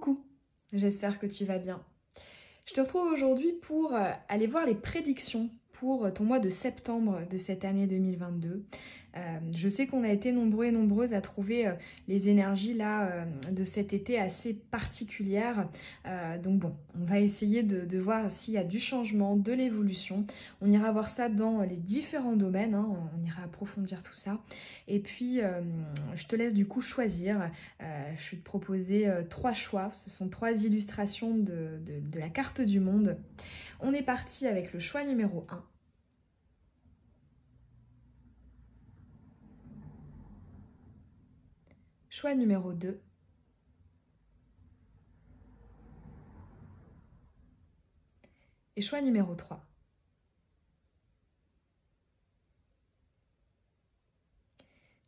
Coucou, j'espère que tu vas bien. Je te retrouve aujourd'hui pour aller voir les prédictions pour ton mois de septembre de cette année 2022. Je sais qu'on a été nombreux et nombreuses à trouver les énergies là de cet été assez particulières. Donc bon, on va essayer de voir s'il y a du changement, de l'évolution. On ira voir ça dans les différents domaines, hein, on ira approfondir tout ça. Et puis, je te laisse du coup choisir. Je vais te proposer 3 choix. Ce sont 3 illustrations de la carte du monde. On est parti avec le choix numéro 1. Choix numéro 2. Et choix numéro 3.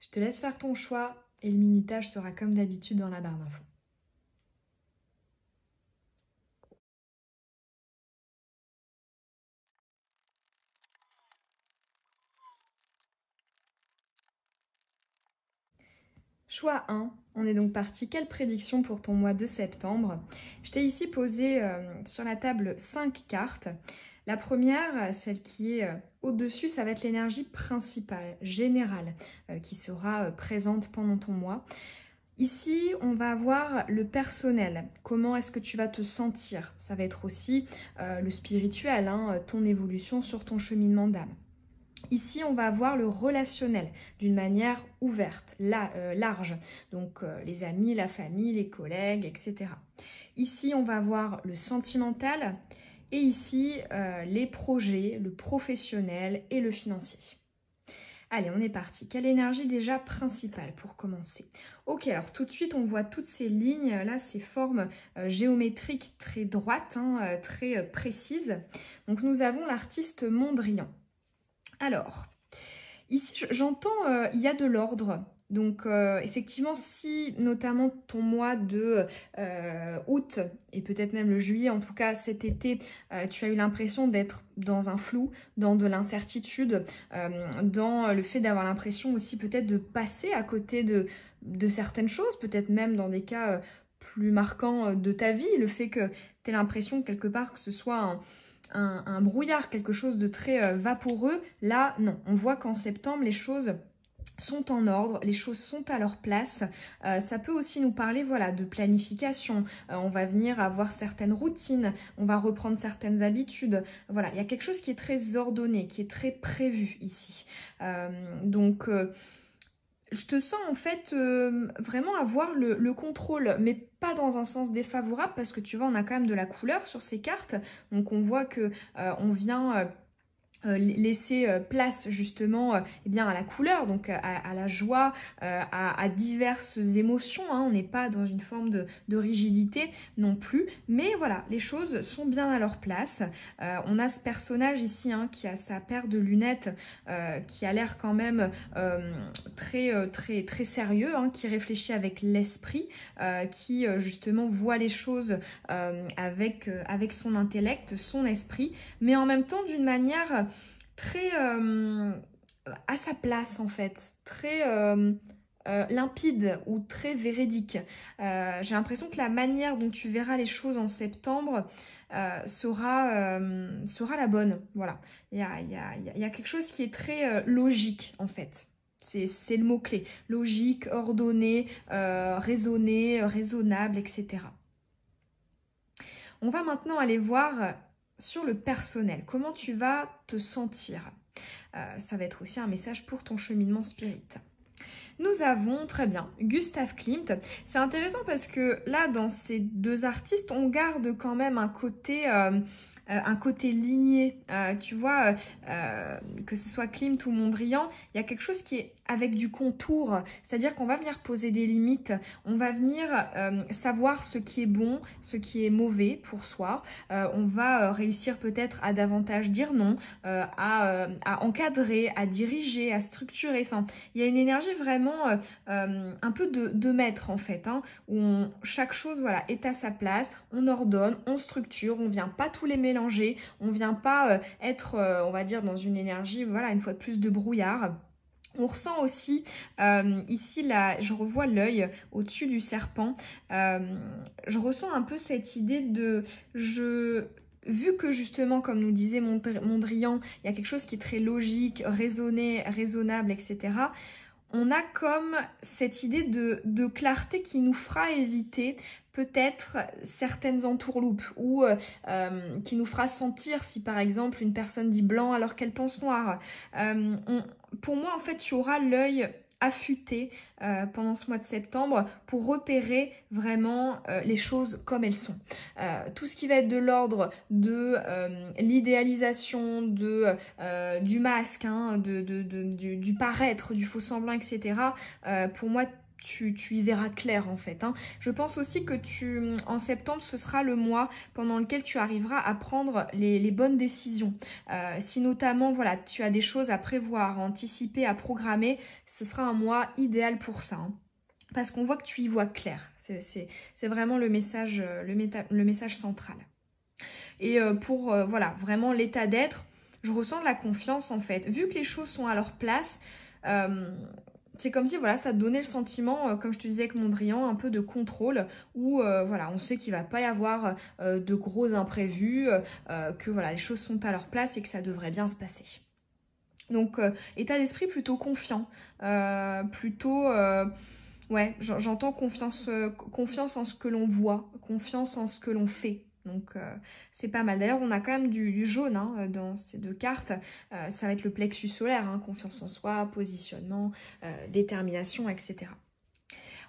Je te laisse faire ton choix et le minutage sera comme d'habitude dans la barre d'infos. Choix 1, on est donc parti. Quelle prédiction pour ton mois de septembre? Je t'ai ici posé sur la table 5 cartes. La première, celle qui est au-dessus, ça va être l'énergie principale, générale, qui sera présente pendant ton mois. Ici, on va avoir le personnel. Comment est-ce que tu vas te sentir? Ça va être aussi le spirituel, hein, ton évolution sur ton cheminement d'âme. Ici, on va avoir le relationnel d'une manière ouverte, large. Donc, les amis, la famille, les collègues, etc. Ici, on va avoir le sentimental et ici, les projets, le professionnel et le financier. Allez, on est parti. Quelle énergie déjà principale pour commencer? Ok, alors tout de suite, on voit toutes ces lignes, là, ces formes géométriques très droites, hein, très précises. Donc, nous avons l'artiste Mondrian. Alors, ici, j'entends, il y a de l'ordre. Donc, effectivement, si notamment ton mois de août et peut-être même le juillet, en tout cas cet été, tu as eu l'impression d'être dans un flou, dans de l'incertitude, dans le fait d'avoir l'impression aussi peut-être de passer à côté de certaines choses, peut-être même dans des cas plus marquants de ta vie, le fait que tu aies l'impression quelque part que ce soit un brouillard, quelque chose de très vaporeux. Là, non. On voit qu'en septembre, les choses sont en ordre, les choses sont à leur place. Ça peut aussi nous parler, voilà, de planification. On va venir avoir certaines routines, on va reprendre certaines habitudes. Voilà, il y a quelque chose qui est très ordonné, qui est très prévu ici. Donc, je te sens en fait vraiment avoir le contrôle, mais pas dans un sens défavorable parce que tu vois, on a quand même de la couleur sur ces cartes. Donc on voit que on vient laisser place justement eh bien, à la couleur, donc à la joie, à diverses émotions, hein. On n'est pas dans une forme de rigidité non plus, mais voilà, les choses sont bien à leur place. On a ce personnage ici, hein, qui a sa paire de lunettes, qui a l'air quand même très sérieux, hein, qui réfléchit avec l'esprit, qui justement voit les choses avec son intellect, son esprit, mais en même temps d'une manière très à sa place en fait, très limpide ou très véridique. J'ai l'impression que la manière dont tu verras les choses en septembre sera la bonne. Voilà, il y a quelque chose qui est très logique en fait. C'est le mot-clé. Logique, ordonné, raisonné, raisonnable, etc. On va maintenant aller voir sur le personnel. Comment tu vas te sentir? Ça va être aussi un message pour ton cheminement spirit. Nous avons, très bien, Gustav Klimt. C'est intéressant parce que là, dans ces deux artistes, on garde quand même un côté ligné. Tu vois, que ce soit Klimt ou Mondrian, il y a quelque chose qui est avec du contour. C'est-à-dire qu'on va venir poser des limites. On va venir savoir ce qui est bon, ce qui est mauvais pour soi. On va réussir peut-être à davantage dire non, à encadrer, à diriger, à structurer. Enfin, il y a une énergie vraiment un peu de maître en fait, hein, où chaque chose voilà, est à sa place, on ordonne, on structure, on vient pas tous les mélanger, on vient pas être, on va dire, dans une énergie, voilà, une fois de plus de brouillard. On ressent aussi, ici, là, je revois l'œil au-dessus du serpent. Je ressens un peu cette idée de... Vu que justement, comme nous disait Mondrian, il y a quelque chose qui est très logique, raisonné, raisonnable, etc., on a comme cette idée de clarté qui nous fera éviter peut-être certaines entourloupes ou qui nous fera sentir si par exemple une personne dit blanc alors qu'elle pense noir. Pour moi, en fait, tu auras l'œil affûté pendant ce mois de septembre pour repérer vraiment les choses comme elles sont. Tout ce qui va être de l'ordre de l'idéalisation, du masque, hein, du paraître, du faux semblant, etc. Pour moi, tu y verras clair en fait. Hein. Je pense aussi que en septembre, ce sera le mois pendant lequel tu arriveras à prendre les bonnes décisions. Si notamment, voilà, tu as des choses à prévoir, à anticiper, à programmer, ce sera un mois idéal pour ça. Hein. Parce qu'on voit que tu y vois clair. C'est vraiment le message central. Et pour, voilà, vraiment l'état d'être, je ressens de la confiance en fait. Vu que les choses sont à leur place, c'est comme si voilà, ça te donnait le sentiment, comme je te disais avec Mondrian, un peu de contrôle, où voilà, on sait qu'il ne va pas y avoir de gros imprévus, que voilà, les choses sont à leur place et que ça devrait bien se passer. Donc, état d'esprit plutôt confiant, plutôt... ouais, j'entends confiance en ce que l'on voit, confiance en ce que l'on fait. Donc, c'est pas mal. D'ailleurs, on a quand même du jaune hein, dans ces deux cartes. Ça va être le plexus solaire, hein, confiance en soi, positionnement, détermination, etc.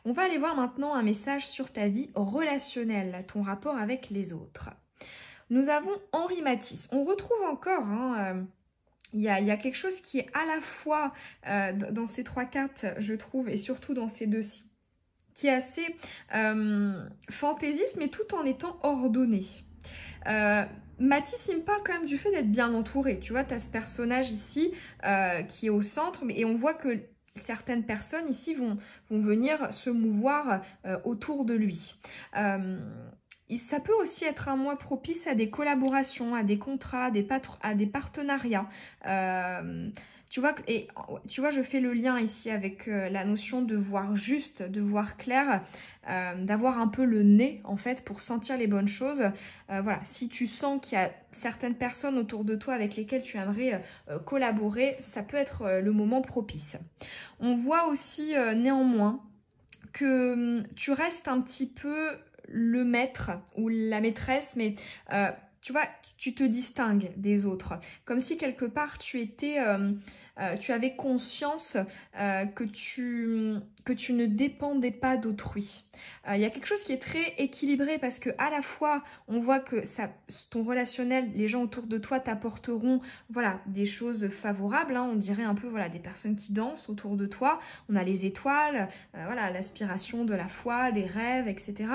On va aller voir maintenant un message sur ta vie relationnelle, ton rapport avec les autres. Nous avons Henri Matisse. On retrouve encore... Hein, il y a quelque chose qui est à la fois dans ces trois cartes, je trouve, et surtout dans ces deux-ci, qui est assez fantaisiste, mais tout en étant ordonné. Matisse, il me parle quand même du fait d'être bien entouré. Tu vois, tu as ce personnage ici qui est au centre, et on voit que certaines personnes ici vont venir se mouvoir autour de lui. Ça peut aussi être un mois propice à des collaborations, à des contrats, à des partenariats. Tu vois, je fais le lien ici avec la notion de voir juste, de voir clair, d'avoir un peu le nez en fait pour sentir les bonnes choses. Voilà, si tu sens qu'il y a certaines personnes autour de toi avec lesquelles tu aimerais collaborer, ça peut être le moment propice. On voit aussi néanmoins que tu restes un petit peu le maître ou la maîtresse, mais tu vois, tu te distingues des autres. Comme si quelque part tu avais conscience que tu ne dépendais pas d'autrui. Il y a quelque chose qui est très équilibré parce que à la fois on voit que ton relationnel, les gens autour de toi t'apporteront voilà des choses favorables. Hein, on dirait un peu voilà des personnes qui dansent autour de toi. On a les étoiles, voilà l'aspiration de la foi, des rêves, etc.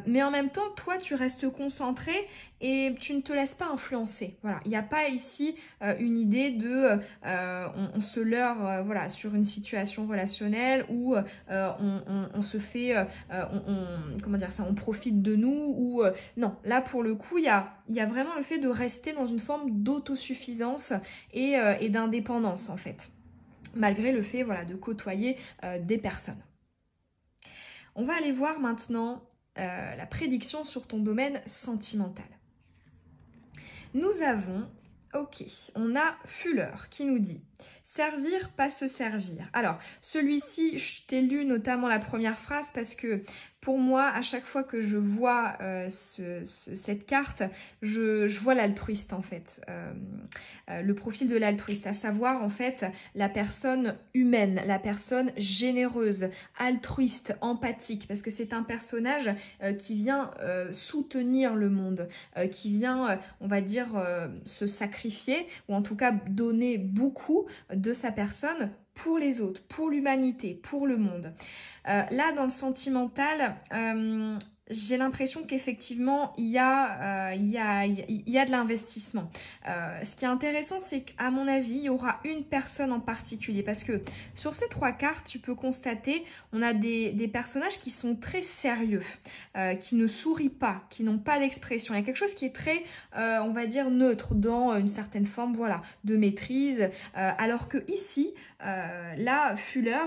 Mais en même temps, toi tu restes concentré et tu ne te laisses pas influencer. Voilà, il n'y a pas ici une idée de on se leurre voilà sur une situation relationnelle où on se fait comment dire ça, on profite de nous ou non, là pour le coup il y a vraiment le fait de rester dans une forme d'autosuffisance et d'indépendance en fait, malgré le fait voilà de côtoyer des personnes. On va aller voir maintenant la prédiction sur ton domaine sentimental. Nous avons, ok, on a Fuller qui nous dit « Servir, pas se servir ». Alors, celui-ci, je t'ai lu notamment la première phrase parce que pour moi, à chaque fois que je vois cette carte, je vois l'altruiste en fait. Le profil de l'altruiste, à savoir en fait la personne humaine, la personne généreuse, altruiste, empathique. Parce que c'est un personnage qui vient soutenir le monde, qui vient, on va dire, se sacrifier ou en tout cas donner beaucoup de sa personne pour les autres, pour l'humanité, pour le monde. Là, dans le sentimental, j'ai l'impression qu'effectivement, il y a de l'investissement. Ce qui est intéressant, c'est qu'à mon avis, il y aura une personne en particulier. Parce que sur ces 3 cartes, tu peux constater, on a des personnages qui sont très sérieux, qui ne sourient pas, qui n'ont pas d'expression. Il y a quelque chose qui est très, on va dire, neutre, dans une certaine forme, voilà, de maîtrise. Alors que ici, là, Fuller,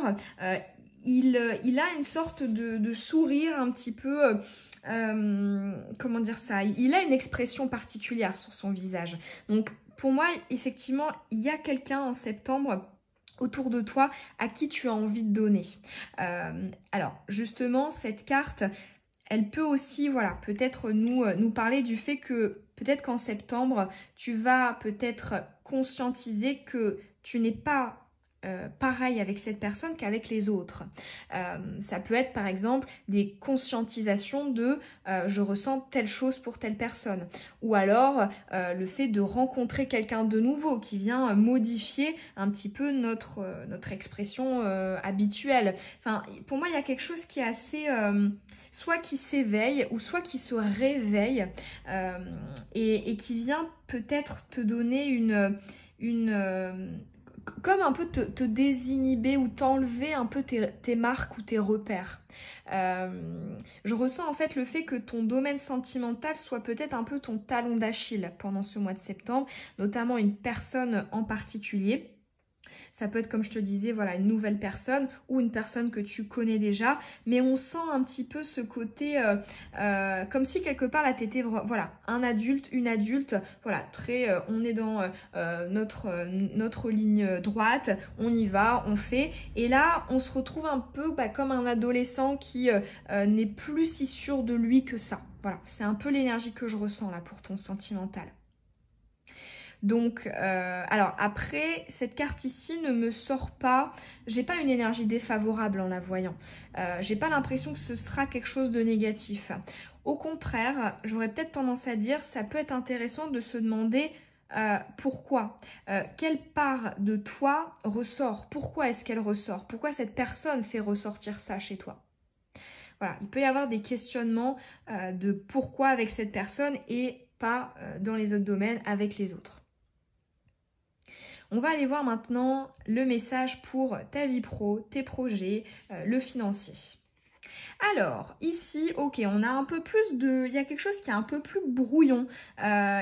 il a une sorte de sourire un petit peu, comment dire ça, il a une expression particulière sur son visage. Donc pour moi, effectivement, il y a quelqu'un en septembre autour de toi à qui tu as envie de donner. Alors justement, cette carte, elle peut aussi, voilà, peut-être nous parler du fait que peut-être qu'en septembre, tu vas peut-être conscientiser que tu n'es pas pareil avec cette personne qu'avec les autres. Ça peut être par exemple des conscientisations de je ressens telle chose pour telle personne, ou alors le fait de rencontrer quelqu'un de nouveau qui vient modifier un petit peu notre expression habituelle. Enfin, pour moi, il y a quelque chose qui est assez soit qui s'éveille ou soit qui se réveille et qui vient peut-être te donner comme un peu te désinhiber ou t'enlever un peu tes marques ou tes repères. Je ressens en fait le fait que ton domaine sentimental soit peut-être un peu ton talon d'Achille pendant ce mois de septembre, notamment une personne en particulier. Ça peut être, comme je te disais, voilà, une nouvelle personne ou une personne que tu connais déjà, mais on sent un petit peu ce côté comme si quelque part là t'étais voilà, un adulte, une adulte, voilà, très on est dans notre ligne droite, on y va, on fait, et là on se retrouve un peu comme un adolescent qui n'est plus si sûr de lui que ça. Voilà, c'est un peu l'énergie que je ressens là pour ton sentimental. Donc, alors après, cette carte ici ne me sort pas, j'ai pas une énergie défavorable en la voyant. J'ai pas l'impression que ce sera quelque chose de négatif. Au contraire, j'aurais peut-être tendance à dire, ça peut être intéressant de se demander pourquoi, quelle part de toi ressort, pourquoi est-ce qu'elle ressort, pourquoi cette personne fait ressortir ça chez toi. Voilà, il peut y avoir des questionnements de pourquoi avec cette personne et pas dans les autres domaines avec les autres. On va aller voir maintenant le message pour ta vie pro, tes projets, le financier. Alors, ici, ok, on a un peu plus de... Il y a quelque chose qui est un peu plus brouillon.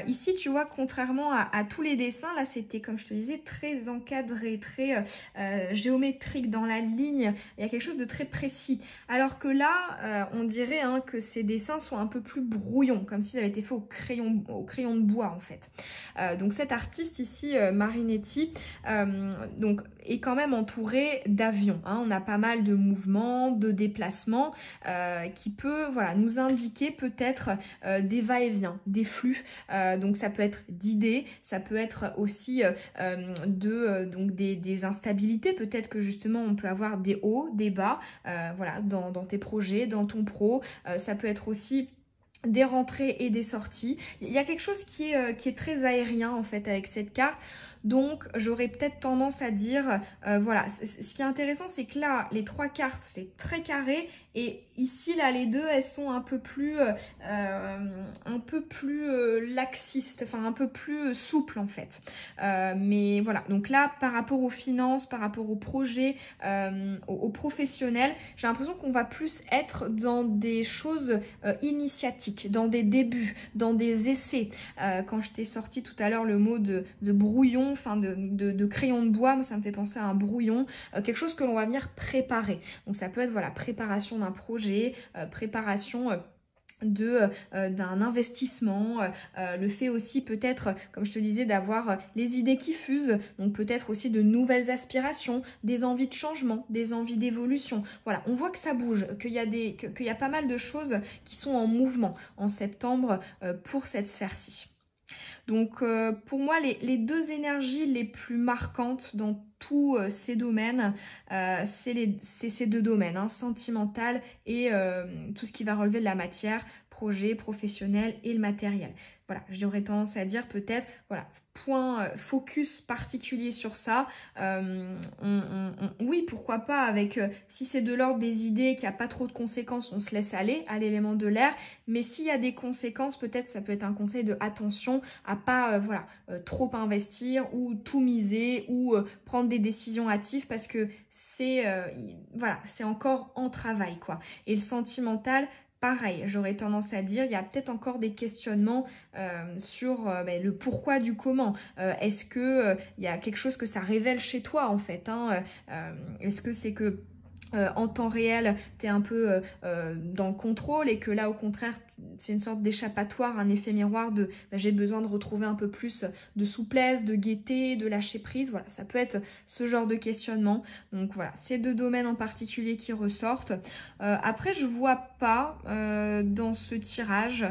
Ici, tu vois, contrairement à tous les dessins, là, c'était, comme je te disais, très encadré, très géométrique dans la ligne. Il y a quelque chose de très précis. Alors que là, on dirait que ces dessins sont un peu plus brouillons, comme s'ils avaient été faits au crayon de bois, en fait. Donc, cet artiste ici, Marinetti, donc, est quand même entouré d'avions. On a pas mal de mouvements, de déplacements, qui peut nous indiquer peut-être des va-et-vient, des flux. Donc ça peut être d'idées, ça peut être aussi donc des instabilités. Peut-être que justement on peut avoir des hauts, des bas, voilà, dans tes projets, dans ton pro. Ça peut être aussi des rentrées et des sorties. Il y a quelque chose qui est très aérien en fait avec cette carte. Donc j'aurais peut-être tendance à dire, voilà, ce qui est intéressant c'est que là, les 3 cartes c'est très carré et ici là les deux elles sont un peu plus laxistes, enfin un peu plus souples en fait. Mais voilà, donc là par rapport aux finances, par rapport aux projets, aux professionnels, j'ai l'impression qu'on va plus être dans des choses initiatiques, dans des débuts, dans des essais. Quand je t'ai sorti tout à l'heure le mot de brouillon, enfin de crayon de bois, moi ça me fait penser à un brouillon, quelque chose que l'on va venir préparer. Donc ça peut être voilà, préparation d'un projet, préparation d'un investissement, le fait aussi peut-être, comme je te disais, d'avoir les idées qui fusent, donc peut-être aussi de nouvelles aspirations, des envies de changement, des envies d'évolution. Voilà, on voit que ça bouge, qu'il y a pas mal de choses qui sont en mouvement en septembre pour cette sphère-ci. Donc pour moi, les deux énergies les plus marquantes dans tous ces domaines, c'est ces deux domaines, sentimental et tout ce qui va relever de la matière, projet, professionnel et le matériel. Voilà, j'aurais tendance à dire peut-être, voilà, point focus particulier sur ça. Oui, pourquoi pas, avec si c'est de l'ordre des idées, qu'il n'y a pas trop de conséquences, on se laisse aller à l'élément de l'air. Mais s'il y a des conséquences, peut-être ça peut être un conseil de attention à pas voilà, trop investir ou tout miser ou prendre des décisions hâtives parce que c'est voilà, c'est encore en travail quoi. Et le sentimental, pareil, j'aurais tendance à dire, il y a peut-être encore des questionnements sur le pourquoi du comment. Est-ce que il y a quelque chose que ça révèle chez toi en fait, hein, est-ce que c'est que en temps réel, tu es un peu dans le contrôle et que là, au contraire, c'est une sorte d'échappatoire, un effet miroir de j'ai besoin de retrouver un peu plus de souplesse, de gaieté, de lâcher prise. Voilà, ça peut être ce genre de questionnement. Donc voilà, ces deux domaines en particulier qui ressortent. Après, je vois pas dans ce tirage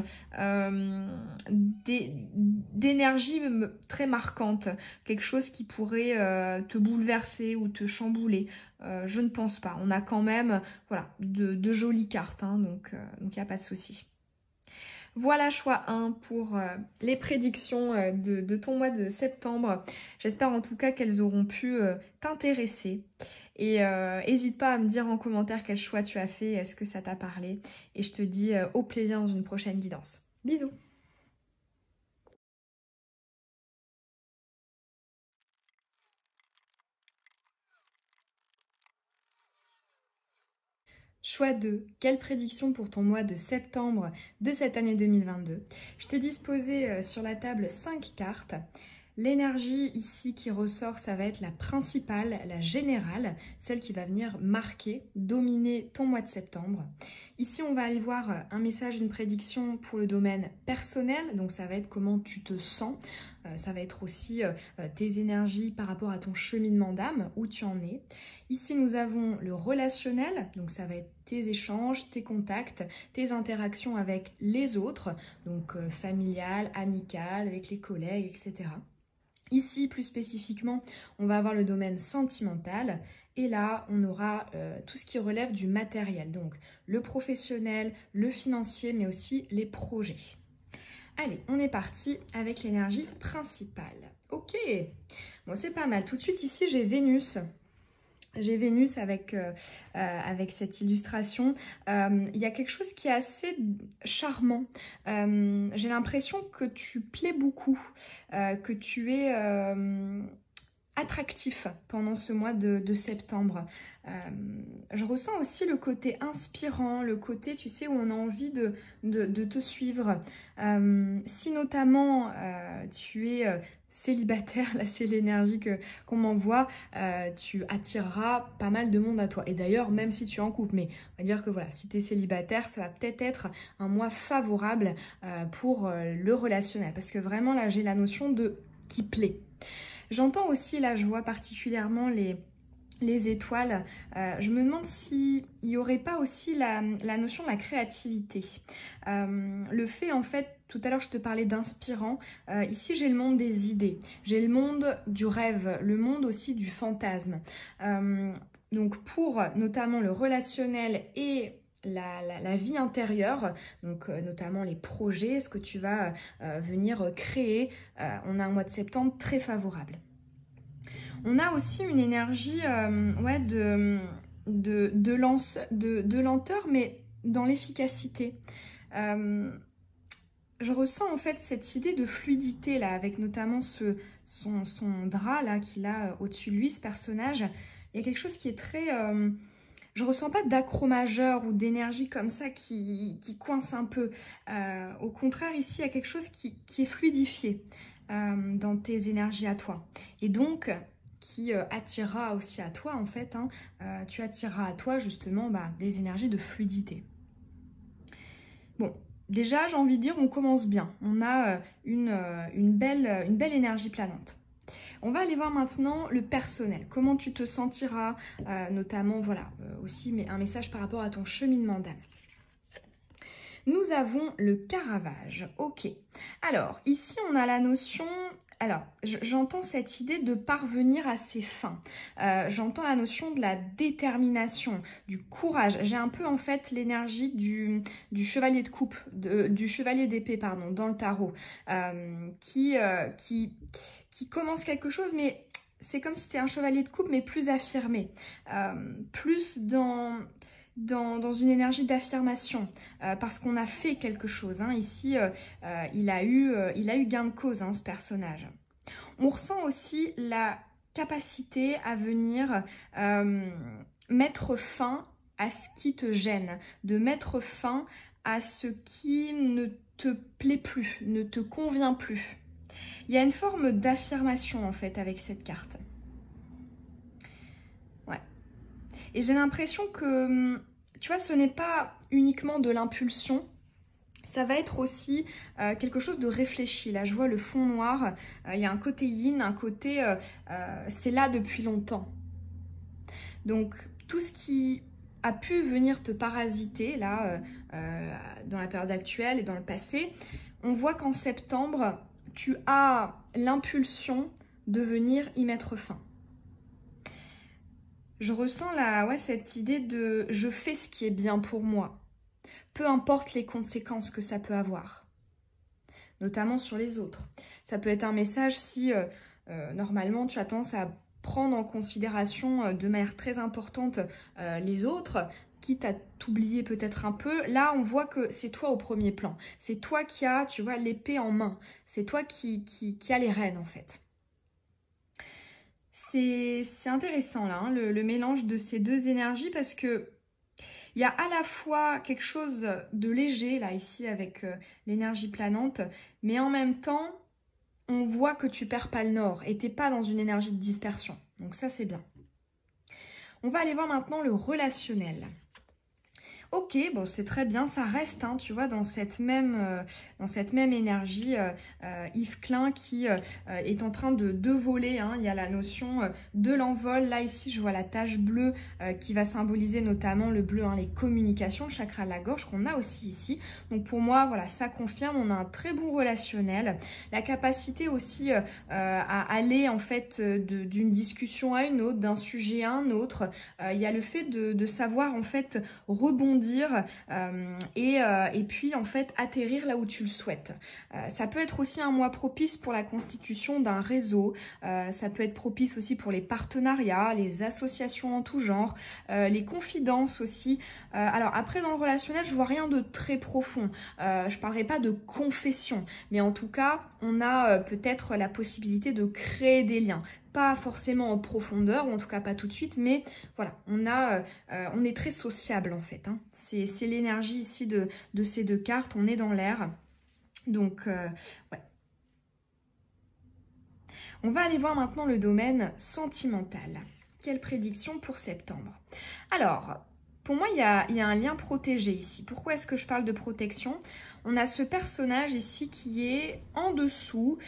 d'énergie très marquante, quelque chose qui pourrait te bouleverser ou te chambouler. Je ne pense pas. On a quand même voilà, de jolies cartes, hein, donc il n'y a pas de souci. Voilà, choix 1 pour les prédictions de ton mois de septembre. J'espère en tout cas qu'elles auront pu t'intéresser. Et n'hésite pas à me dire en commentaire quel choix tu as fait, est-ce que ça t'a parlé. Et je te dis au plaisir dans une prochaine guidance. Bisous! Choix 2, quelle prédiction pour ton mois de septembre de cette année 2022? Je t'ai disposé sur la table 5 cartes. L'énergie ici qui ressort, ça va être la principale, la générale, celle qui va venir marquer, dominer ton mois de septembre. Ici, on va aller voir un message, une prédiction pour le domaine personnel, donc ça va être comment tu te sens. Ça va être aussi tes énergies par rapport à ton cheminement d'âme, où tu en es. Ici, nous avons le relationnel, donc ça va être tes échanges, tes contacts, tes interactions avec les autres, donc familial, amical, avec les collègues, etc. Ici, plus spécifiquement, on va avoir le domaine sentimental et là, on aura tout ce qui relève du matériel, donc le professionnel, le financier, mais aussi les projets. Allez, on est parti avec l'énergie principale. Ok, bon, c'est pas mal. Tout de suite, ici, j'ai Vénus. J'ai Vénus avec cette illustration. Il y a quelque chose qui est assez charmant. J'ai l'impression que tu plais beaucoup, que tu es attractif pendant ce mois de septembre. Je ressens aussi le côté inspirant, le côté, tu sais, où on a envie de te suivre. Si notamment tu es célibataire, là c'est l'énergie qu'on m'envoie, tu attireras pas mal de monde à toi. Et d'ailleurs, même si tu es en couple, mais on va dire que voilà, si tu es célibataire, ça va peut-être être un mois favorable pour le relationnel. Parce que vraiment là, j'ai la notion de qui plaît. J'entends aussi, là je vois particulièrement les étoiles. Je me demande s'il n'y aurait pas aussi la notion de la créativité. Le fait en fait, tout à l'heure je te parlais d'inspirant, ici j'ai le monde des idées, j'ai le monde du rêve, le monde aussi du fantasme. Donc pour notamment le relationnel et la vie intérieure, donc notamment les projets, ce que tu vas venir créer, on a un mois de septembre très favorable. On a aussi une énergie ouais, de lenteur, mais dans l'efficacité. Je ressens en fait cette idée de fluidité là, avec notamment son drap là qu'il a au-dessus de lui, ce personnage. Il y a quelque chose qui est très... je ressens pas d'accro majeur ou d'énergie comme ça qui coince un peu. Au contraire, ici, il y a quelque chose qui est fluidifié dans tes énergies à toi. Et donc, qui attirera aussi à toi, en fait. Hein, tu attireras à toi, justement, des énergies de fluidité. Bon, déjà, j'ai envie de dire, on commence bien. On a une belle énergie planante. On va aller voir maintenant le personnel, comment tu te sentiras, notamment, voilà, aussi un message par rapport à ton cheminement d'âme. Nous avons le Caravage. Ok. Alors, ici, on a la notion... Alors, j'entends cette idée de parvenir à ses fins. J'entends la notion de la détermination, du courage. J'ai un peu, en fait, l'énergie du chevalier de coupe, du chevalier d'épée, pardon, dans le tarot, qui commence quelque chose, mais c'est comme si c'était un chevalier de coupe, mais plus affirmé, plus dans une énergie d'affirmation, parce qu'on a fait quelque chose. Hein. Ici, il a eu gain de cause, hein, ce personnage. On ressent aussi la capacité à venir mettre fin à ce qui te gêne, de mettre fin à ce qui ne te plaît plus, ne te convient plus. Il y a une forme d'affirmation en fait avec cette carte. Ouais. Et j'ai l'impression que, tu vois, ce n'est pas uniquement de l'impulsion, ça va être aussi quelque chose de réfléchi. Là, je vois le fond noir, il y a un côté yin, un côté c'est là depuis longtemps. Donc, tout ce qui a pu venir te parasiter, là, dans la période actuelle et dans le passé, on voit qu'en septembre, tu as l'impulsion de venir y mettre fin. Je ressens là, ouais, cette idée de « je fais ce qui est bien pour moi ». Peu importe les conséquences que ça peut avoir, notamment sur les autres. Ça peut être un message si, normalement, tu as tendance à prendre en considération de manière très importante les autres, quitte à t'oublier peut-être un peu. Là, on voit que c'est toi au premier plan. C'est toi qui as, tu vois, l'épée en main. C'est toi qui a les rênes, en fait. C'est intéressant, là, hein, le mélange de ces deux énergies, parce que il y a à la fois quelque chose de léger, là, ici, avec l'énergie planante, mais en même temps, on voit que tu perds pas le nord et t'es pas dans une énergie de dispersion. Donc ça, c'est bien. On va aller voir maintenant le relationnel. Ok, bon, c'est très bien, ça reste, hein, tu vois, dans cette même énergie. Yves Klein qui est en train de voler, hein, il y a la notion de l'envol. Là, ici, je vois la tache bleue qui va symboliser notamment le bleu, hein, les communications, le chakra de la gorge qu'on a aussi ici. Donc, pour moi, voilà, ça confirme, on a un très bon relationnel. La capacité aussi à aller, en fait, d'une discussion à une autre, d'un sujet à un autre. Il y a le fait de savoir, en fait, rebondir et puis en fait atterrir là où tu le souhaites. Ça peut être aussi un mois propice pour la constitution d'un réseau, ça peut être propice aussi pour les partenariats, les associations en tout genre, les confidences aussi. Alors après dans le relationnel je vois rien de très profond, je parlerai pas de confession, mais en tout cas on a peut-être la possibilité de créer des liens. Pas forcément en profondeur, ou en tout cas pas tout de suite, mais voilà, on est très sociable en fait. Hein. C'est l'énergie ici de ces deux cartes, on est dans l'air. Donc, ouais. On va aller voir maintenant le domaine sentimental. Quelle prédiction pour septembre? Alors, pour moi, il y a un lien protégé ici. Pourquoi est-ce que je parle de protection? On a ce personnage ici qui est en dessous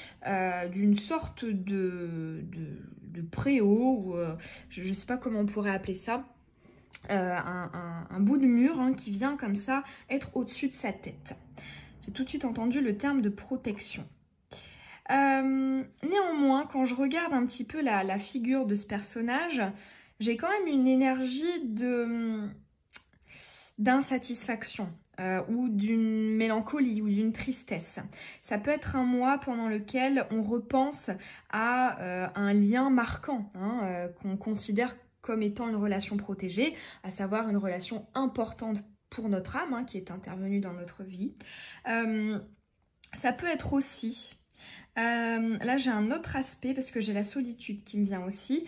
d'une sorte de préau, ou je ne sais pas comment on pourrait appeler ça, un bout de mur, hein, qui vient comme ça être au-dessus de sa tête. J'ai tout de suite entendu le terme de protection. Néanmoins, quand je regarde un petit peu la figure de ce personnage, j'ai quand même une énergie d'insatisfaction ou d'une mélancolie ou d'une tristesse. Ça peut être un mois pendant lequel on repense à un lien marquant, hein, qu'on considère comme étant une relation protégée, à savoir une relation importante pour notre âme, hein, qui est intervenue dans notre vie. Ça peut être aussi... là j'ai un autre aspect parce que j'ai la solitude qui me vient aussi,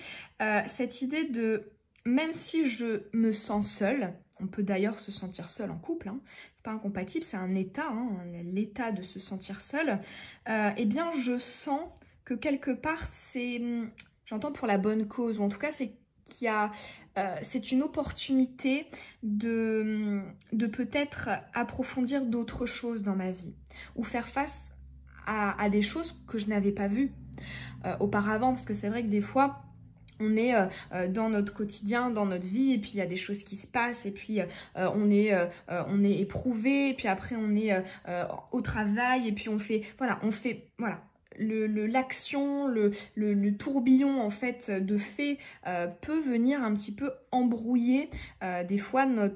cette idée de même si je me sens seule, on peut d'ailleurs se sentir seul en couple, hein, c'est pas incompatible, c'est un état, hein, l'état de se sentir seul, eh bien je sens que quelque part c'est, j'entends pour la bonne cause, ou en tout cas c'est qu'il y a, c'est une opportunité de peut-être approfondir d'autres choses dans ma vie, ou faire face à des choses que je n'avais pas vues auparavant, parce que c'est vrai que des fois, On est dans notre quotidien, dans notre vie, et puis il y a des choses qui se passent, et puis on est éprouvé, et puis après on est au travail, et puis on fait, voilà, l'action, le tourbillon en fait de faits peut venir un petit peu embrouiller des fois nos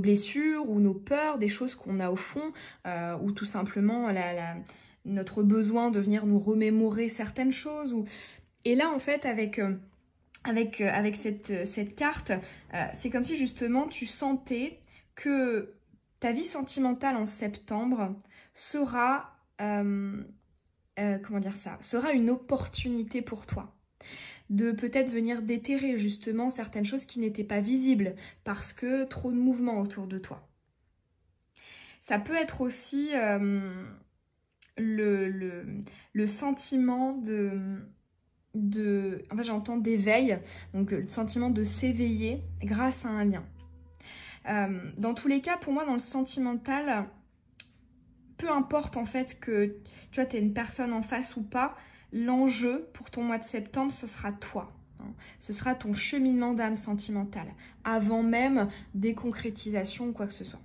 blessures ou nos peurs, des choses qu'on a au fond, ou tout simplement notre besoin de venir nous remémorer certaines choses. Et là, en fait, avec cette carte, c'est comme si justement tu sentais que ta vie sentimentale en septembre sera, comment dire ça, sera une opportunité pour toi de peut-être venir déterrer justement certaines choses qui n'étaient pas visibles parce que trop de mouvements autour de toi. Ça peut être aussi le sentiment en fait j'entends d'éveil, donc le sentiment de s'éveiller grâce à un lien. Dans tous les cas, pour moi, dans le sentimental, peu importe en fait que tu vois, tu es une personne en face ou pas, l'enjeu pour ton mois de septembre, ce sera toi. Ce sera ton cheminement d'âme sentimentale, avant même des concrétisations ou quoi que ce soit.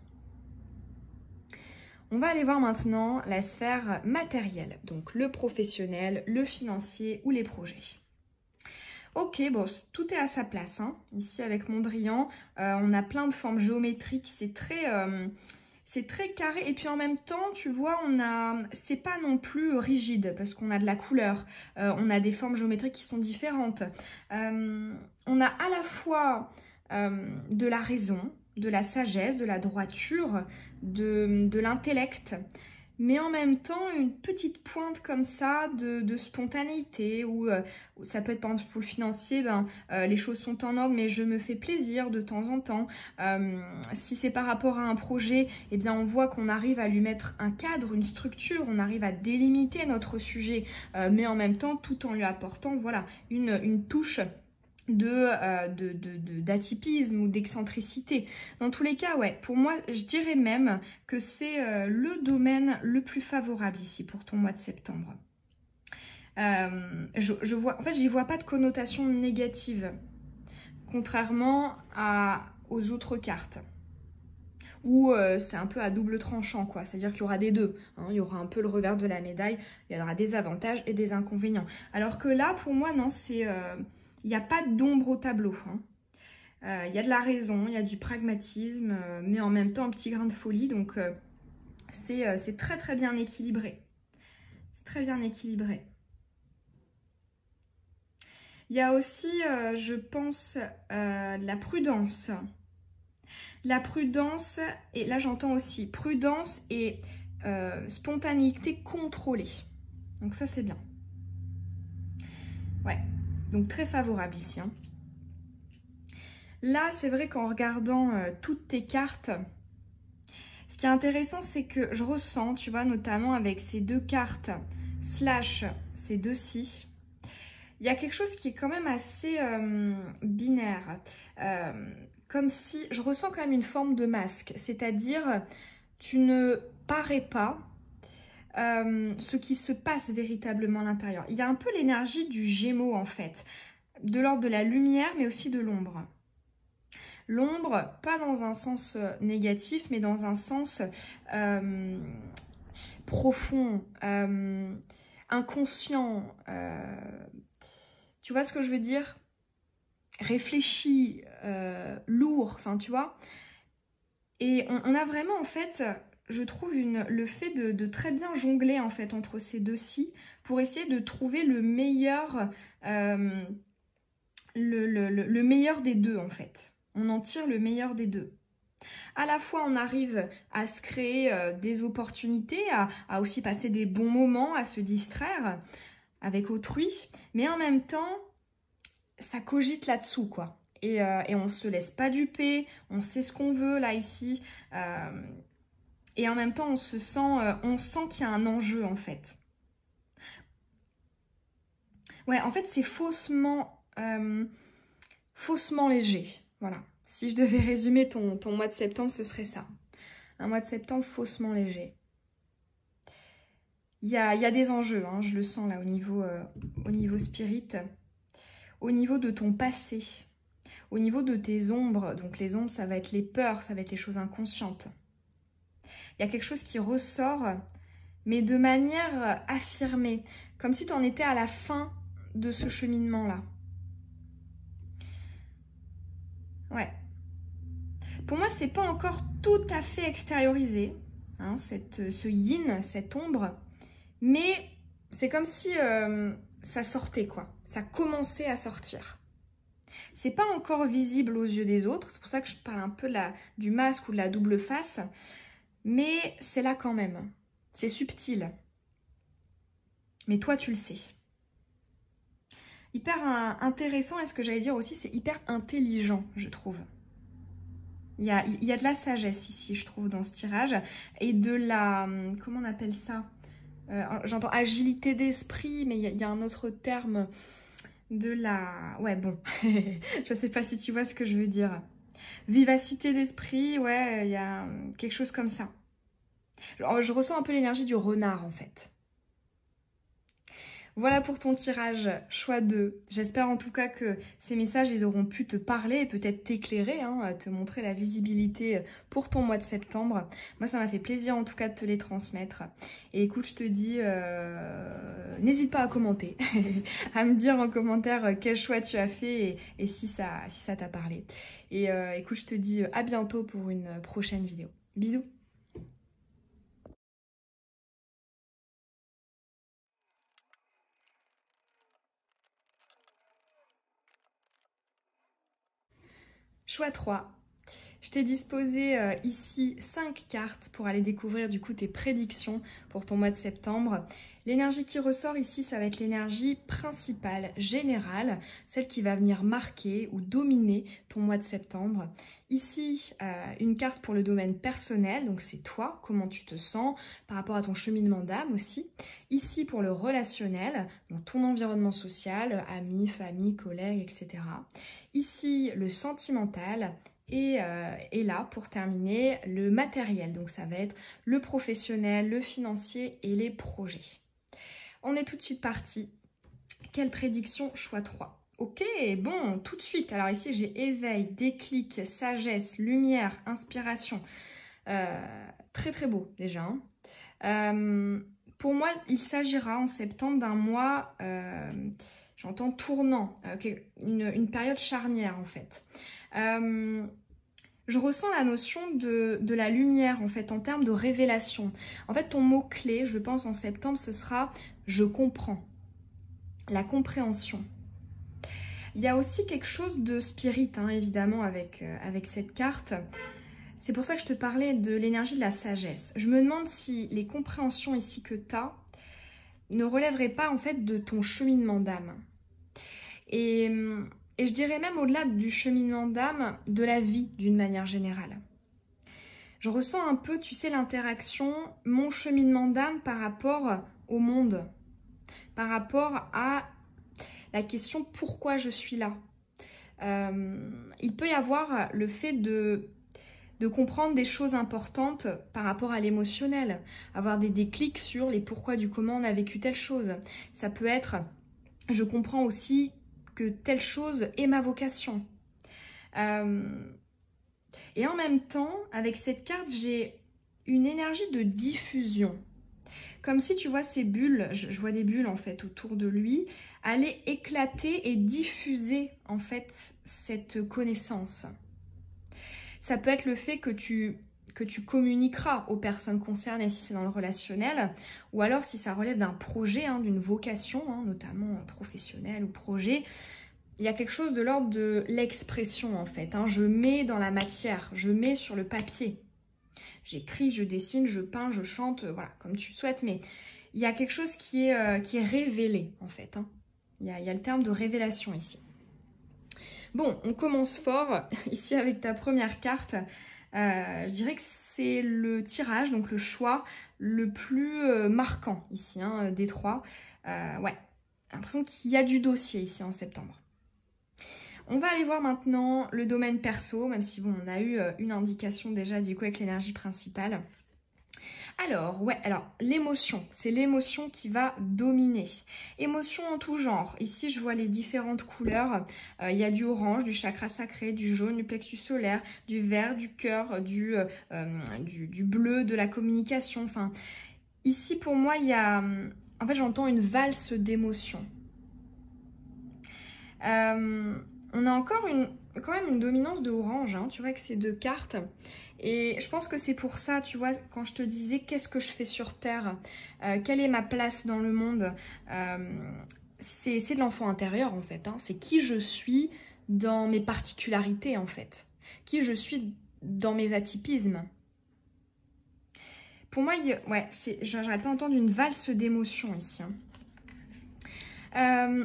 On va aller voir maintenant la sphère matérielle, donc le professionnel, le financier ou les projets. Ok, bon, tout est à sa place, hein. Ici avec Mondrian, on a plein de formes géométriques, c'est très carré, et puis en même temps, tu vois, c'est pas non plus rigide, parce qu'on a de la couleur, on a des formes géométriques qui sont différentes. On a à la fois de la raison, de la sagesse, de la droiture, de l'intellect, mais en même temps une petite pointe comme ça de spontanéité, où ça peut être par exemple pour le financier, les choses sont en ordre mais je me fais plaisir de temps en temps. Si c'est par rapport à un projet, eh bien on voit qu'on arrive à lui mettre un cadre, une structure, on arrive à délimiter notre sujet, mais en même temps tout en lui apportant voilà, une touche d'atypisme ou d'excentricité. Dans tous les cas, ouais, pour moi, je dirais même que c'est le domaine le plus favorable ici pour ton mois de septembre. En fait, j'y vois pas de connotation négative, contrairement aux autres cartes, où c'est un peu à double tranchant, quoi. C'est-à-dire qu'il y aura des deux, hein. Il y aura un peu le revers de la médaille, il y aura des avantages et des inconvénients. Alors que là, pour moi, non, c'est... il n'y a pas d'ombre au tableau, hein. Il y a de la raison, il y a du pragmatisme, mais en même temps un petit grain de folie. Donc c'est très très bien équilibré. C'est très bien équilibré. Il y a aussi, je pense, la prudence. La prudence, et là j'entends aussi prudence et spontanéité contrôlée. Donc ça c'est bien. Ouais. Donc très favorable ici, hein. Là, c'est vrai qu'en regardant toutes tes cartes, ce qui est intéressant, c'est que je ressens, tu vois, notamment avec ces deux cartes, slash ces deux-ci, il y a quelque chose qui est quand même assez binaire. Comme si, je ressens quand même une forme de masque, c'est-à-dire, tu ne parais pas ce qui se passe véritablement à l'intérieur. Il y a un peu l'énergie du Gémeaux, en fait, de l'ordre de la lumière, mais aussi de l'ombre. L'ombre, pas dans un sens négatif, mais dans un sens profond, inconscient. Tu vois ce que je veux dire? Réfléchi, lourd, enfin tu vois. Et on a vraiment en fait, je trouve le fait de très bien jongler en fait entre ces deux-ci pour essayer de trouver le meilleur, le meilleur des deux en fait. On en tire le meilleur des deux. À la fois, on arrive à se créer des opportunités, à aussi passer des bons moments, à se distraire avec autrui, mais en même temps, ça cogite là-dessous, quoi. Et on ne se laisse pas duper, on sait ce qu'on veut, là, ici. Et en même temps, on sent qu'il y a un enjeu, en fait. Ouais, en fait, c'est faussement léger, voilà. Si je devais résumer ton mois de septembre, ce serait ça. Un mois de septembre faussement léger. il y a des enjeux, hein, je le sens là au niveau spirit, au niveau de ton passé, au niveau de tes ombres. Donc les ombres, ça va être les peurs, ça va être les choses inconscientes. Il y a quelque chose qui ressort, mais de manière affirmée, comme si tu en étais à la fin de ce cheminement-là. Ouais. Pour moi, c'est pas encore tout à fait extériorisé, hein, ce yin, cette ombre, mais c'est comme si ça sortait, quoi. Ça commençait à sortir. C'est pas encore visible aux yeux des autres, c'est pour ça que je parle un peu du masque ou de la double face, mais c'est là quand même. C'est subtil. Mais toi, tu le sais. Hyper intéressant, et ce que j'allais dire aussi, c'est hyper intelligent, je trouve. Il y a de la sagesse ici, je trouve, dans ce tirage. Et de la... Comment on appelle ça? J'entends agilité d'esprit, mais il y a un autre terme. De la... Ouais, bon. Je sais pas si tu vois ce que je veux dire. Vivacité d'esprit, ouais, il y a quelque chose comme ça. Je ressens un peu l'énergie du renard, en fait. Voilà pour ton tirage choix 2. J'espère en tout cas que ces messages, ils auront pu te parler et peut-être t'éclairer, hein, te montrer la visibilité pour ton mois de septembre. Moi, ça m'a fait plaisir en tout cas de te les transmettre. Et écoute, je te dis, n'hésite pas à commenter, à me dire en commentaire quel choix tu as fait et si ça t'a parlé. Et écoute, je te dis à bientôt pour une prochaine vidéo. Bisous! Choix 3. Je t'ai disposé ici 5 cartes pour aller découvrir du coup tes prédictions pour ton mois de septembre. L'énergie qui ressort ici, ça va être l'énergie principale, générale, celle qui va venir marquer ou dominer ton mois de septembre. Ici, une carte pour le domaine personnel, donc c'est toi, comment tu te sens par rapport à ton cheminement d'âme aussi. Ici pour le relationnel, donc ton environnement social, amis, famille, collègues, etc. Ici, le sentimental. Et là, pour terminer, le matériel. Donc ça va être le professionnel, le financier et les projets. On est tout de suite parti. Quelle prédiction? Choix 3. Ok, bon, tout de suite. Alors ici, j'ai éveil, déclic, sagesse, lumière, inspiration. Très très beau déjà. Hein. Pour moi, il s'agira en septembre d'un mois, j'entends tournant, une période charnière en fait. Je ressens la notion de la lumière en fait en termes de révélation. En fait, ton mot-clé, je pense en septembre, ce sera « je comprends », la compréhension. Il y a aussi quelque chose de spirit, hein, évidemment, avec cette carte. C'est pour ça que je te parlais de l'énergie de la sagesse. Je me demande si les compréhensions ici que tu as ne relèveraient pas en fait de ton cheminement d'âme. Et je dirais même au-delà du cheminement d'âme, de la vie d'une manière générale. Je ressens un peu, tu sais, l'interaction, mon cheminement d'âme par rapport au monde, par rapport à la question pourquoi je suis là. Il peut y avoir le fait de comprendre des choses importantes par rapport à l'émotionnel, avoir des déclics sur les pourquoi du comment on a vécu telle chose. Ça peut être, je comprends aussi que telle chose est ma vocation. Et en même temps, avec cette carte, j'ai une énergie de diffusion. Comme si, tu vois, ces bulles, je vois des bulles en fait autour de lui, allaient éclater et diffuser en fait cette connaissance. Ça peut être le fait que tu communiqueras aux personnes concernées si c'est dans le relationnel, ou alors si ça relève d'un projet, hein, d'une vocation, hein, notamment professionnelle ou projet, il y a quelque chose de l'ordre de l'expression en fait. Hein. Je mets dans la matière, je mets sur le papier. J'écris, je dessine, je peins, je chante, voilà, comme tu souhaites, mais il y a quelque chose qui est révélé en fait. Hein. Il y a le terme de révélation ici. Bon, on commence fort ici avec ta première carte. Je dirais que c'est le tirage, donc le choix le plus marquant ici, hein, des trois. Ouais, l'impression qu'il y a du dossier ici en septembre. On va aller voir maintenant le domaine perso, même si bon, on a eu une indication déjà du coup avec l'énergie principale. Alors, ouais, alors l'émotion, c'est l'émotion qui va dominer. Émotion en tout genre. Ici, je vois les différentes couleurs. Il y a du orange, du chakra sacré, du jaune, du plexus solaire, du vert, du cœur, du bleu, de la communication. Enfin, ici, pour moi, il y a... En fait, j'entends une valse d'émotions. On a encore quand même une dominance de orange, hein, tu vois, que ces deux cartes. Et je pense que c'est pour ça, tu vois, quand je te disais qu'est-ce que je fais sur Terre, quelle est ma place dans le monde, c'est de l'enfant intérieur en fait, hein. C'est qui je suis dans mes particularités en fait, qui je suis dans mes atypismes. Pour moi, ouais, j'arrête pas d'entendre une valse d'émotions ici, hein.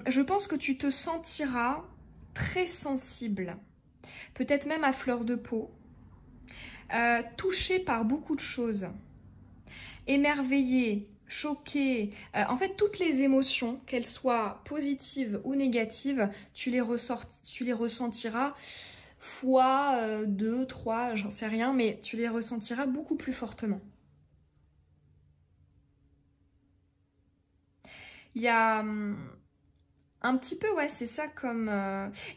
Je pense que tu te sentiras très sensible, peut-être même à fleur de peau, touché par beaucoup de choses, émerveillé, choqué, en fait toutes les émotions, qu'elles soient positives ou négatives, tu les ressentiras fois 2, 3, j'en sais rien, mais tu les ressentiras beaucoup plus fortement. Il y a un petit peu, ouais, c'est ça comme...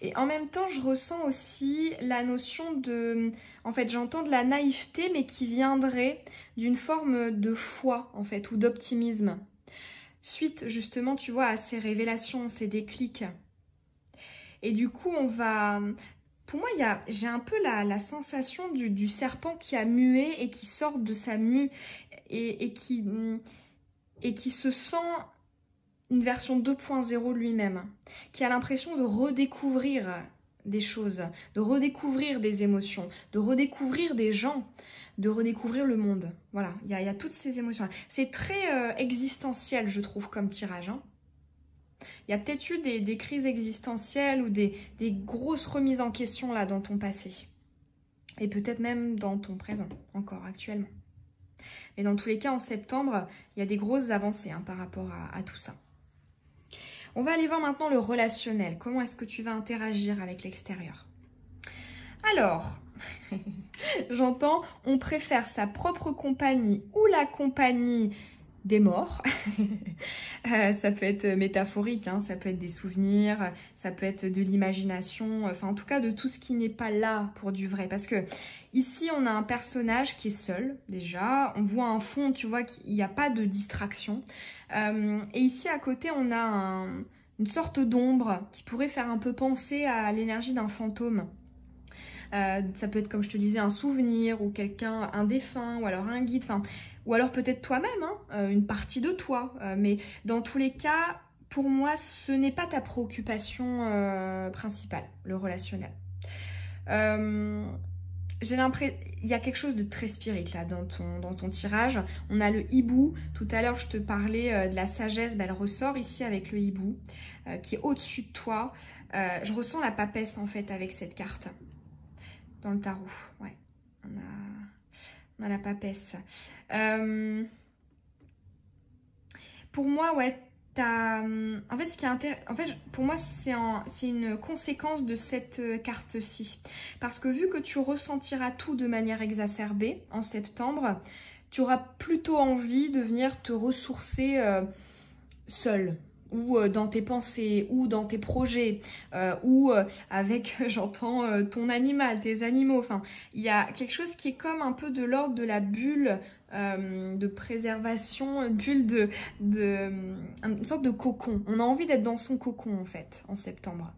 Et en même temps, je ressens aussi la notion de... En fait, j'entends de la naïveté, mais qui viendrait d'une forme de foi, en fait, ou d'optimisme. Suite, justement, tu vois, à ces révélations, ces déclics. Et du coup, on va... Pour moi, j'ai un peu la sensation du serpent qui a mué et qui sort de sa mue et qui se sent... une version 2.0 de lui-même, qui a l'impression de redécouvrir des choses, de redécouvrir des émotions, de redécouvrir des gens, de redécouvrir le monde. Voilà, il y a toutes ces émotions. C'est très existentiel, je trouve, comme tirage, hein. Il y a peut-être eu des crises existentielles ou des grosses remises en question là dans ton passé. Et peut-être même dans ton présent, encore actuellement. Mais dans tous les cas, en septembre, il y a des grosses avancées hein, par rapport à tout ça. On va aller voir maintenant le relationnel. Comment est-ce que tu vas interagir avec l'extérieur? Alors, j'entends, on préfère sa propre compagnie ou la compagnie des morts. Ça peut être métaphorique, hein, ça peut être des souvenirs, ça peut être de l'imagination, enfin en tout cas de tout ce qui n'est pas là pour du vrai. Parce que ici, on a un personnage qui est seul, déjà. On voit un fond, tu vois, qu'il n'y a pas de distraction. Et ici, à côté, on a une sorte d'ombre qui pourrait faire un peu penser à l'énergie d'un fantôme. Ça peut être, comme je te disais, un souvenir ou quelqu'un, un défunt, ou alors un guide, enfin, ou alors peut-être toi-même, hein, une partie de toi. Mais dans tous les cas, pour moi, ce n'est pas ta préoccupation principale, le relationnel. J'ai l'impression, il y a quelque chose de très spirit là dans ton tirage. On a le hibou. Tout à l'heure, je te parlais de la sagesse. Ben, elle ressort ici avec le hibou qui est au-dessus de toi. Je ressens la papesse en fait avec cette carte dans le tarot. Ouais, on a la papesse. Pour moi, ouais. En fait, pour moi, c'est une conséquence de cette carte-ci. Parce que vu que tu ressentiras tout de manière exacerbée en septembre, tu auras plutôt envie de venir te ressourcer seul, ou dans tes pensées, ou dans tes projets, ou avec, j'entends, ton animal, tes animaux. Enfin, il y a quelque chose qui est comme un peu de l'ordre de la bulle de préservation, une bulle une sorte de cocon. On a envie d'être dans son cocon, en fait, en septembre.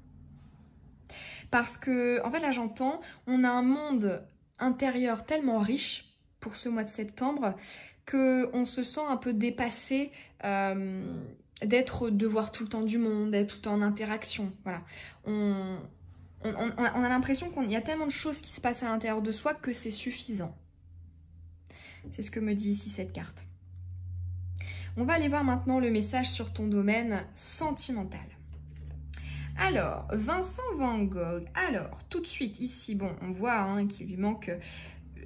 Parce que, en fait, là, j'entends, on a un monde intérieur tellement riche pour ce mois de septembre qu'on se sent un peu dépassé de voir tout le temps du monde, d'être tout le temps en interaction. Voilà. On a l'impression qu'il y a tellement de choses qui se passent à l'intérieur de soi que c'est suffisant. C'est ce que me dit ici cette carte. On va aller voir maintenant le message sur ton domaine sentimental. Alors, Vincent Van Gogh. Alors, tout de suite ici, bon, on voit hein, qu'il lui manque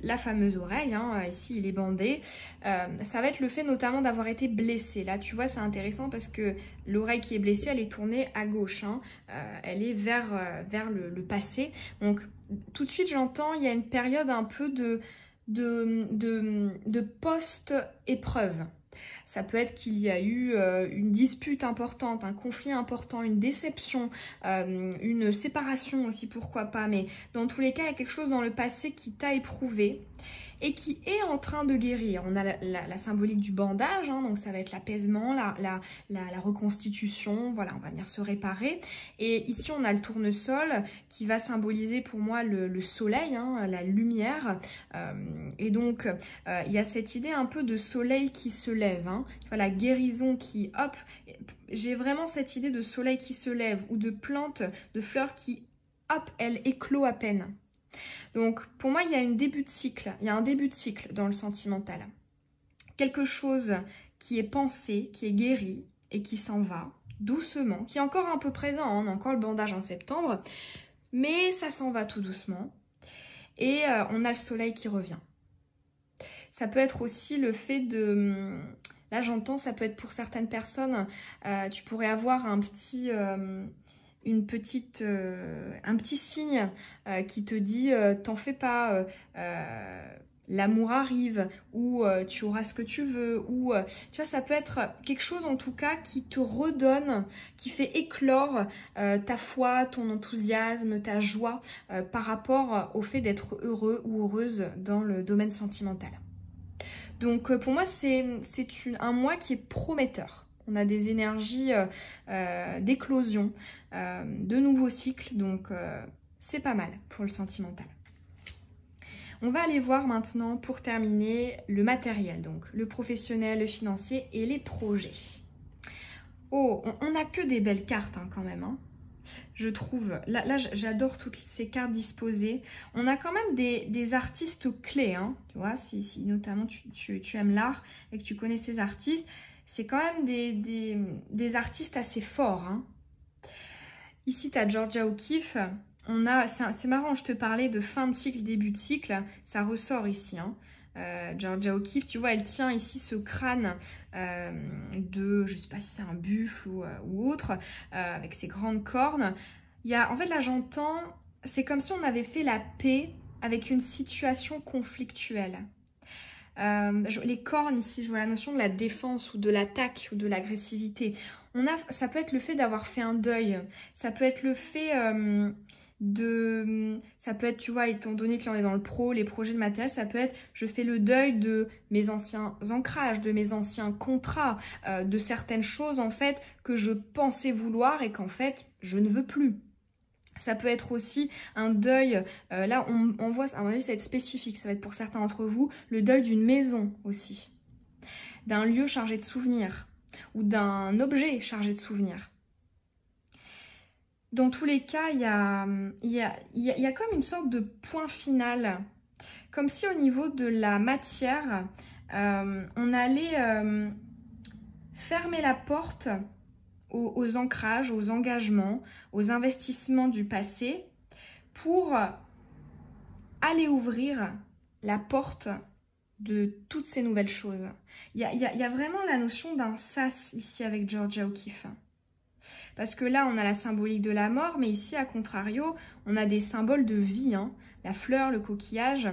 la fameuse oreille, hein, ici il est bandé, ça va être le fait notamment d'avoir été blessé. Là tu vois c'est intéressant parce que l'oreille qui est blessée elle est tournée à gauche, hein, elle est vers le passé. Donc tout de suite j'entends il y a une période un peu de post-épreuve. Ça peut être qu'il y a eu une dispute importante, un conflit important, une déception, une séparation aussi, pourquoi pas. Mais dans tous les cas, il y a quelque chose dans le passé qui t'a éprouvé et qui est en train de guérir. On a la symbolique du bandage, hein, donc ça va être l'apaisement, la reconstitution, voilà, on va venir se réparer. Et ici, on a le tournesol qui va symboliser pour moi le soleil, hein, la lumière. Et donc, il y a cette idée un peu de soleil qui se lève, hein, la guérison qui, hop, j'ai vraiment cette idée de soleil qui se lève ou de plantes, de fleurs qui, hop, elles éclosent à peine. Donc, pour moi, il y a un début de cycle dans le sentimental. Quelque chose qui est pensé, qui est guéri et qui s'en va doucement, qui est encore un peu présent, hein, on a encore le bandage en septembre, mais ça s'en va tout doucement. Et on a le soleil qui revient. Ça peut être aussi le fait de... Là, j'entends, ça peut être pour certaines personnes, tu pourrais avoir un petit... un petit signe qui te dit t'en fais pas, l'amour arrive, ou tu auras ce que tu veux, ou tu vois, ça peut être quelque chose en tout cas qui te redonne, qui fait éclore ta foi, ton enthousiasme, ta joie par rapport au fait d'être heureux ou heureuse dans le domaine sentimental. Donc pour moi c'est un mois qui est prometteur. On a des énergies d'éclosion, de nouveaux cycles, donc c'est pas mal pour le sentimental. On va aller voir maintenant, pour terminer, le matériel, donc le professionnel, le financier et les projets. Oh, on n'a que des belles cartes hein, quand même, hein. Je trouve. Là j'adore toutes ces cartes disposées. On a quand même des artistes clés, hein, tu vois, si notamment tu aimes l'art et que tu connais ces artistes, c'est quand même des artistes assez forts, hein. Ici, tu as Georgia O'Keeffe. C'est marrant, je te parlais de fin de cycle, début de cycle. Ça ressort ici, hein. Georgia O'Keeffe, tu vois, elle tient ici ce crâne je sais pas si c'est un buffle ou autre, avec ses grandes cornes. En fait, là, j'entends, c'est comme si on avait fait la paix avec une situation conflictuelle. Les cornes ici, je vois la notion de la défense ou de l'attaque ou de l'agressivité. Ça peut être le fait d'avoir fait un deuil. Ça peut être le fait ça peut être, tu vois, étant donné que là on est dans le pro, les projets de matériel, ça peut être je fais le deuil de mes anciens ancrages, de mes anciens contrats, de certaines choses en fait que je pensais vouloir et qu'en fait je ne veux plus. Ça peut être aussi un deuil, là on voit, à mon avis ça va être spécifique, ça va être pour certains d'entre vous, le deuil d'une maison aussi, d'un lieu chargé de souvenirs ou d'un objet chargé de souvenirs. Dans tous les cas, il y a comme une sorte de point final, comme si au niveau de la matière, on allait fermer la porte aux ancrages, aux engagements, aux investissements du passé pour aller ouvrir la porte de toutes ces nouvelles choses. Il y a vraiment la notion d'un sas ici avec Georgia O'Keeffe. Parce que là, on a la symbolique de la mort, mais ici, à contrario, on a des symboles de vie, hein. La fleur, le coquillage.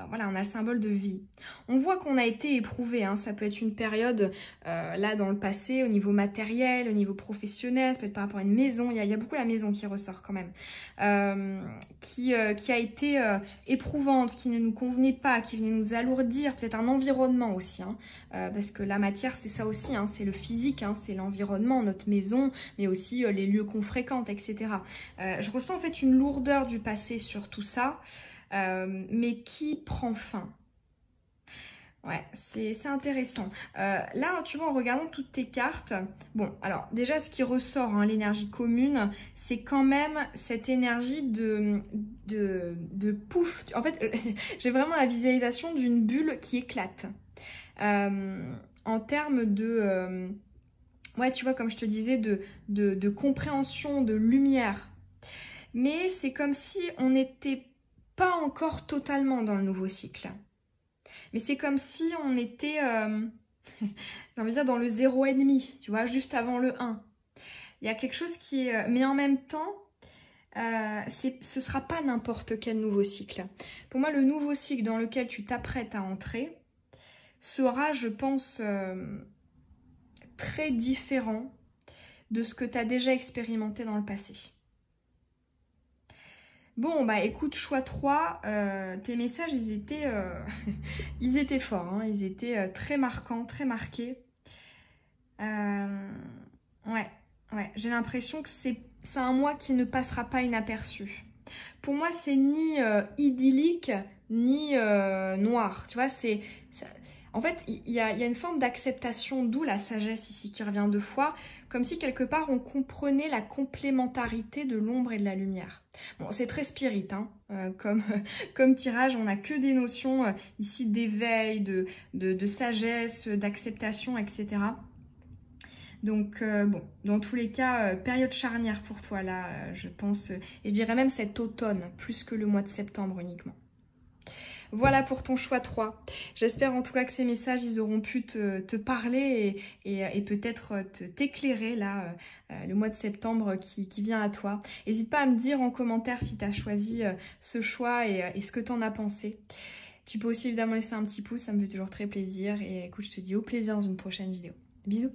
Voilà, on a le symbole de vie. On voit qu'on a été éprouvé, hein. Ça peut être une période, là, dans le passé, au niveau matériel, au niveau professionnel, ça peut être par rapport à une maison. Il y a beaucoup la maison qui ressort quand même. Qui a été éprouvante, qui ne nous convenait pas, qui venait nous alourdir. Peut-être un environnement aussi, hein. Parce que la matière, c'est ça aussi, hein. C'est le physique, hein. C'est l'environnement, notre maison, mais aussi les lieux qu'on fréquente, etc. Je ressens en fait une lourdeur du passé sur tout ça. Mais qui prend fin. Ouais, c'est intéressant. Là, tu vois, en regardant toutes tes cartes, bon, alors déjà, ce qui ressort, hein, l'énergie commune, c'est quand même cette énergie de pouf. En fait, j'ai vraiment la visualisation d'une bulle qui éclate. En termes de... ouais, tu vois, comme je te disais, de compréhension, de lumière. Mais c'est comme si on n'était pas encore totalement dans le nouveau cycle. Mais c'est comme si on était, j'ai envie de dire, dans le 0,5, tu vois, juste avant le 1. Il y a quelque chose qui est... Mais en même temps, ce sera pas n'importe quel nouveau cycle. Pour moi, le nouveau cycle dans lequel tu t'apprêtes à entrer sera, je pense, très différent de ce que tu as déjà expérimenté dans le passé. Bon, bah écoute, choix 3, tes messages, ils étaient, ils étaient forts, hein, ils étaient très marquants, très marqués. Ouais, j'ai l'impression que c'est un mois qui ne passera pas inaperçu. Pour moi, c'est ni idyllique, ni noir, tu vois, en fait, il y a une forme d'acceptation, d'où la sagesse ici qui revient 2 fois, comme si quelque part on comprenait la complémentarité de l'ombre et de la lumière. Bon, c'est très spirit, hein, comme tirage, on n'a que des notions ici d'éveil, de sagesse, d'acceptation, etc. Donc, bon, dans tous les cas, période charnière pour toi, là, je pense, et je dirais même cet automne, plus que le mois de septembre uniquement. Voilà pour ton choix 3. J'espère en tout cas que ces messages, ils auront pu te parler et peut-être t'éclairer là, le mois de septembre qui vient à toi. N'hésite pas à me dire en commentaire si tu as choisi ce choix et ce que tu en as pensé. Tu peux aussi évidemment laisser un petit pouce, ça me fait toujours très plaisir. Et écoute, je te dis au plaisir dans une prochaine vidéo. Bisous!